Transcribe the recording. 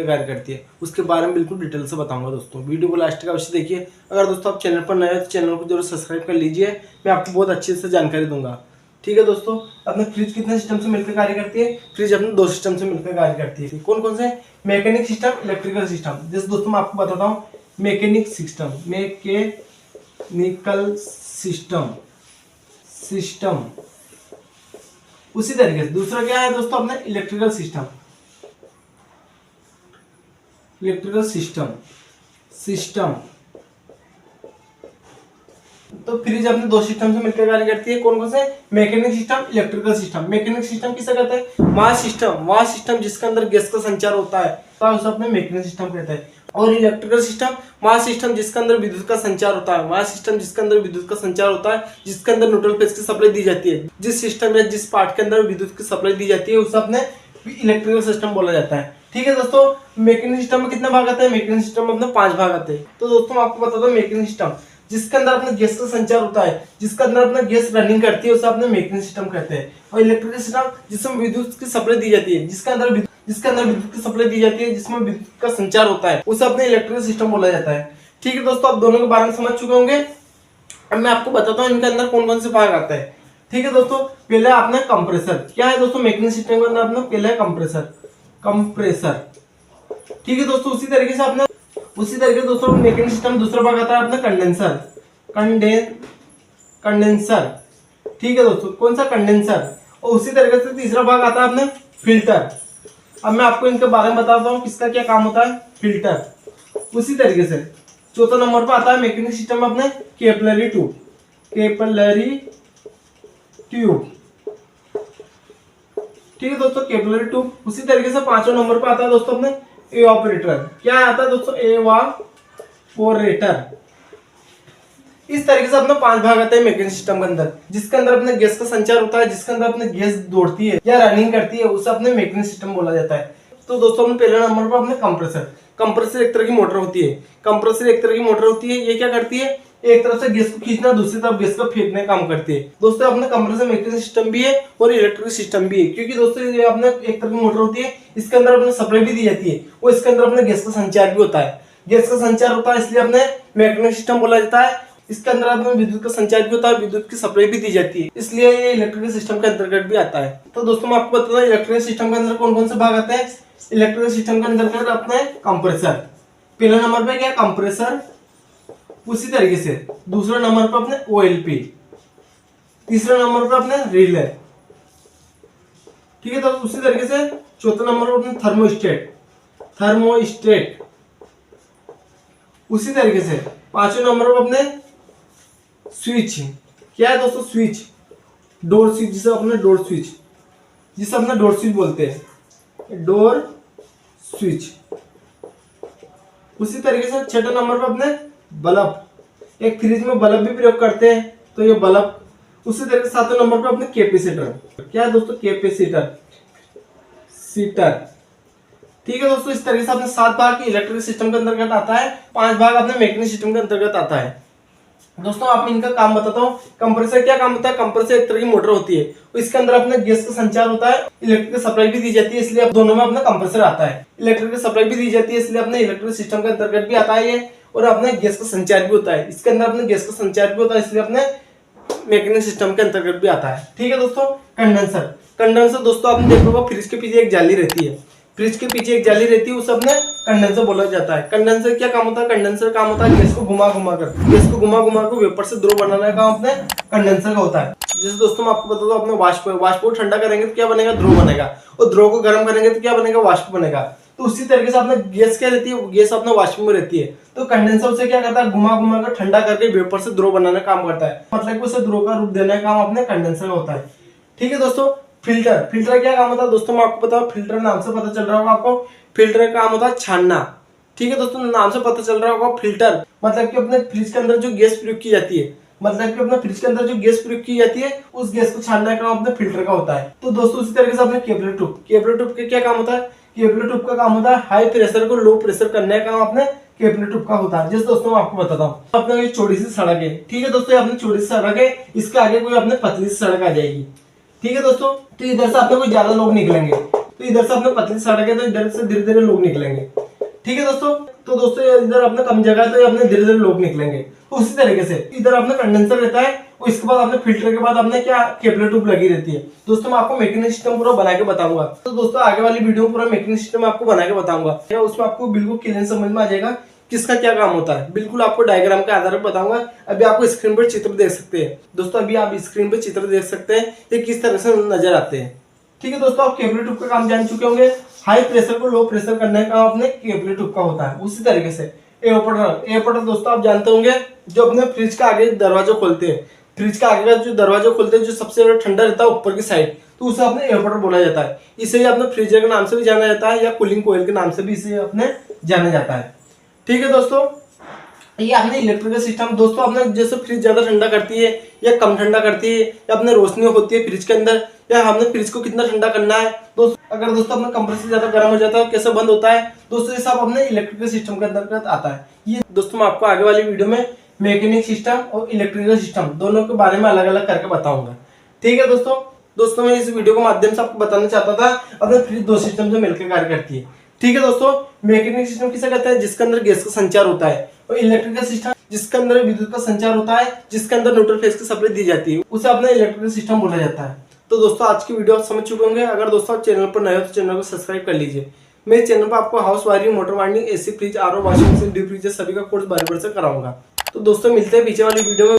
कार्य करती है उसके बारे में बिल्कुल डिटेल से बताऊंगा दोस्तों। वीडियो को लास्ट तक अवश्य देखिए। अगर दोस्तों आप चैनल पर नए हैं तो चैनल को जरूर सब्सक्राइब कर लीजिए, मैं आपको बहुत अच्छे से जानकारी दूंगा। ठीक है दोस्तों, अपने फ्रिज कितने सिस्टम से मिलकर कार्य करती है? फ्रिज अपने 2 सिस्टम से मिलकर कार्य करती है। कौन कौन से? Mechanic system, electrical system. जैसे दोस्तों मैं आपको बताता हूँ मैकेनिक सिस्टम, मैकेनिकल सिस्टम। उसी तरीके से दूसरा क्या है दोस्तों अपने इलेक्ट्रिकल सिस्टम। तो फ्रिज अपने 2 सिस्टम से मिलकर कार्य करती है। कौन कौन से? Mechanic system, electrical system. Mechanic system किसे कहते हैं? वह सिस्टम जिसके अंदर गैस का संचार होता है तो उसे अपने मैकेनिक सिस्टम कहते हैं। और इलेक्ट्रिकल सिस्टम वह सिस्टम जिसके अंदर विद्युत का संचार होता है, जिसके अंदर न्यूट्रल फेज की सप्लाई दी जाती है। जिस सिस्टम या जिस पार्ट के अंदर विद्युत की सप्लाई दी जाती है उसे अपने इलेक्ट्रिकल सिस्टम बोला जाता है। ठीक है दोस्तों, मैकेनिक सिस्टम में कितने भाग आते हैं? मैकेनिक सिस्टम में अपने 5 भाग आते हैं। तो दोस्तों मैं आपको बताता हूँ मैकेनिक सिस्टम जिसके अंदर अपने गैस का संचार होता है, जिसके अंदर अपना गैस रनिंग करती है उसे अपने मैकेनिक सिस्टम कहते हैं। और इलेक्ट्रिकल सिस्टम जिसमें विद्युत की सप्लाई दी जाती है, जिसके अंदर विद्युत की सप्लाई दी जाती है, जिसमें विद्युत का संचार होता है उसे अपने इलेक्ट्रिकल सिस्टम बोला जाता है। ठीक है दोस्तों, आप दोनों के बारे में समझ चुके होंगे। अब मैं आपको बताता हूँ इनके अंदर कौन कौन से भाग आता है। ठीक है दोस्तों, पहले आपने कंप्रेसर। क्या है दोस्तों मैकेनिक सिस्टम के अंदर? अपना पहले है कंप्रेसर। ठीक है दोस्तों, उसी तरीके से दोस्तों मैकेनिक सिस्टम दूसरा भाग आता है अपना कंडेंसर। ठीक है दोस्तों, कौन सा? कंडेंसर। और उसी तरीके से तीसरा भाग आता है अपने फिल्टर। अब मैं आपको इनके बारे में बताता हूँ किसका क्या काम होता है। फिल्टर। उसी तरीके से चौथा नंबर पर आता है मैकेनिक सिस्टम में अपने कैपिलरी ट्यूब। ठीक है दोस्तों, कैपिलरी ट्यूब। उसी तरीके से 5वें नंबर पर आता है दोस्तों अपने एवापोरेटर। क्या आता है दोस्तों? एवापोरेटर। इस तरीके से अपने 5 भाग आते हैं मैकेनिक सिस्टम के अंदर, जिसके अंदर अपने गैस का संचार होता है, जिसके अंदर अपने गैस दौड़ती है या रनिंग करती है उसे अपने मैकेनिक सिस्टम बोला जाता है। तो दोस्तों अपने पहले नंबर पर अपने कंप्रेसर एक तरह की मोटर होती है। ये क्या करती है? एक तरफ से गैस को खींचना, दूसरी तरफ गैस को फेंकने का काम करती है। दोस्तों अपने कंप्रेसर मैकेनिक सिस्टम भी है और इलेक्ट्रिक सिस्टम भी है, क्योंकि दोस्तों ये अपने एक तरह की मोटर होती है, इसके अंदर अपने सप्लाई भी दी जाती है और इसके अंदर अपने गैस का संचार भी होता है। इसलिए अपने मैकेनिक सिस्टम बोला जाता है। इसके अंदर अपने विद्युत का संचार भी होता है, विद्युत की सप्लाई भी दी जाती है, इसलिए ये इलेक्ट्रिकल सिस्टम के अंतर्गत भी आता है। तो दोस्तों मैं आपको बताता हूँ इलेक्ट्रिकल सिस्टम के अंदर कौन कौन से भाग आते हैं। इलेक्ट्रिकल सिस्टम के अंतर्गत अपने कंप्रेसर। पहले नंबर पे क्या? कंप्रेसर। उसी तरीके से दूसरे नंबर पर अपने OLP। तीसरे नंबर पर अपने रिले। ठीक है, तो उसी तरीके से चौथे नंबर पर अपने थर्मोस्टेट। उसी तरीके से 5वें नंबर पर अपने स्विच। क्या है दोस्तों? स्विच, डोर स्विच, जिसे अपने डोर स्विच बोलते हैं, डोर स्विच। उसी तरीके से 6वें नंबर पर अपने बल्ब। एक फ्रिज में बल्ब भी प्रयोग करते हैं तो ये बल्ब। उसी तरीके से 7वें नंबर पर अपने कैपेसिटर। क्या है दोस्तों? कैपेसिटर। ठीक है दोस्तों, इस तरीके से अपने 7 भाग इलेक्ट्रिक सिस्टम के अंतर्गत आता है, 5 भाग अपने मैकेनिक सिस्टम के अंतर्गत आता है। दोस्तों आप इनका काम बताता हूँ। कंप्रेसर क्या काम होता है? कंप्रेसर एक तरह की मोटर होती है, इसके अंदर अपने गैस का संचार होता है, इलेक्ट्रिक सप्लाई भी दी जाती है, इसलिए दोनों में अपना कंप्रेसर आता है। इलेक्ट्रिक सप्लाई भी दी जाती है इसलिए अपने इलेक्ट्रिक सिस्टम के अंतर्गत भी आता है ये, और अपने गैस का संचार भी होता है, इसके अंदर अपने गैस का संचार भी होता है, इसलिए अपने मैकेनिक सिस्टम के अंतर्गत भी आता है। ठीक है दोस्तों, कंडेंसर दोस्तों आपने देखा होगा फ्रिज के पीछे एक जाली रहती है, उसे अपने कंडेंसर बोला जाता है। कंडेंसर क्या काम होता है? कंडेंसर काम होता है गैस को घुमा घुमा कर वेपर से द्रव बनाने का काम अपने कंडेंसर का होता है। जैसे दोस्तों मैं आपको बता दूं, अपने वाष्प को ठंडा करेंगे तो क्या बनेगा? द्रव बनेगा, और द्रव को गर्म करेंगे तो क्या बनेगा? वाष्प बनेगा। तो उसी तरीके से अपने गैस क्या रहती है? गैस अपने वाष्प में रहती है, तो कंडेंसर उसे क्या करता है? घुमा कर ठंडा करके वेपर से द्रव बनाने का काम करता है, मतलब कि उसे द्रव का रूप देने का काम अपने कंडेंसर का होता है। ठीक है दोस्तों, फिल्टर क्या काम होता है? दोस्तों मैं आपको बताऊं, फिल्टर नाम से पता चल रहा होगा आपको, फिल्टर का काम होता है छानना। ठीक है दोस्तों, नाम से पता चल रहा होगा फिल्टर मतलब कि अपने फ्रिज के अंदर जो गैस प्रयोग की जाती है, उस गैस को छानने का काम अपने फिल्टर का होता है। तो दोस्तों उसी तरीके से अपने कैपिलरी ट्यूब का क्या काम होता है? कैपिलरी ट्यूब का काम होता है हाई प्रेशर को लो प्रेशर करने का काम अपने कैपिलरी ट्यूब का होता है। जैसे दोस्तों मैं आपको बताता हूँ, अपने ये चौड़ी सी सड़क है। ठीक है दोस्तों, अपनी चौड़ी सी सड़क है, इसके आगे कोई अपने पतली सी सड़क आ जाएगी। ठीक है दोस्तों, तो इधर से अपने कोई ज्यादा लोग निकलेंगे, तो इधर से अपने पतली सड़क है तो इधर से धीरे धीरे लोग निकलेंगे। ठीक है दोस्तों, तो दोस्तों इधर अपने कम जगह है तो अपने धीरे धीरे लोग निकलेंगे। तो उसी तरीके से इधर अपना कंडेंसर रहता है और इसके बाद अपने फिल्टर के बाद अपने क्या केपलर ट्यूब लगी रहती है। दोस्तों मैं आपको मैकेनिक सिस्टम पूरा बना के बताऊंगा। तो दोस्तों आगे वाली वीडियो में पूरा मैकेनिक सिस्टम आपको बना के बताऊंगा, उसमें आपको बिल्कुल क्लियर समझ में आ जाएगा किसका क्या काम होता है। बिल्कुल आपको डायग्राम के आधार पर बताऊंगा। अभी आपको स्क्रीन पर चित्र देख सकते हैं दोस्तों, अभी आप स्क्रीन पर चित्र देख सकते हैं ये किस तरह से नजर आते हैं। ठीक है दोस्तों, आप केपलर ट्यूब का काम जान चुके होंगे। हाई प्रेशर को लो प्रेशर करने का अपने केपलर ट्यूब का होता है। उसी तरीके से एयरपोर्टर दोस्तों आप जानते होंगे, जो अपने फ्रिज का आगे दरवाजा खोलते हैं, फ्रिज का आगे का जो दरवाजा खोलते हैं जो सबसे ज्यादा ठंडा रहता है ऊपर की साइड, तो उसे अपने एयरपोर्टर बोला जाता है। इसे अपने फ्रीजर के नाम से भी जाना जाता है या कूलिंग कोयल के नाम से भी इसे अपने जाना जाता है। ठीक है दोस्तों, ये अपने इलेक्ट्रिकल सिस्टम दोस्तों अपने जैसे फ्रिज ज्यादा ठंडा करती है या कम ठंडा करती है, या अपने रोशनी होती है फ्रिज के अंदर, या हमने फ्रिज को कितना ठंडा करना है दोस्तों। अगर दोस्तों अपना कंप्रेसर ज्यादा गर्म हो जाता है कैसे बंद होता है दोस्तों, ये सब अपने इलेक्ट्रिकल सिस्टम के अंतर्गत आता है। ये दोस्तों मैं आपको आगे वाली वीडियो में मैकेनिक सिस्टम और इलेक्ट्रिकल सिस्टम दोनों के बारे में अलग अलग करके बताऊंगा। ठीक है दोस्तों मैं इस वीडियो के माध्यम से आपको बताना चाहता था अपने फ्रिज दो सिस्टम से मिलकर कार्य करती है। ठीक है दोस्तों, मैकेनिक सिस्टम किसे कहते हैं, जिसके अंदर गैस का संचार होता है, और इलेक्ट्रिकल सिस्टम जिसके अंदर विद्युत का संचार होता है, जिसके अंदर न्यूट्रल फेज की सप्लाई दी जाती है, उसे अपना इलेक्ट्रिकल सिस्टम बोला जाता है। तो दोस्तों आज की वीडियो आप समझ चुके होंगे। अगर दोस्तों आप चैनल पर नए हो तो चैनल को सब्सक्राइब कर लीजिए। मेरे चैनल पर आपको house wiring, motor wiring, AC, fridge, RO, washing machine, deep freezer सभी का कोर्स बारी बारी से कराऊंगा। तो दोस्तों मिलते हैं पीछे वाली वीडियो में।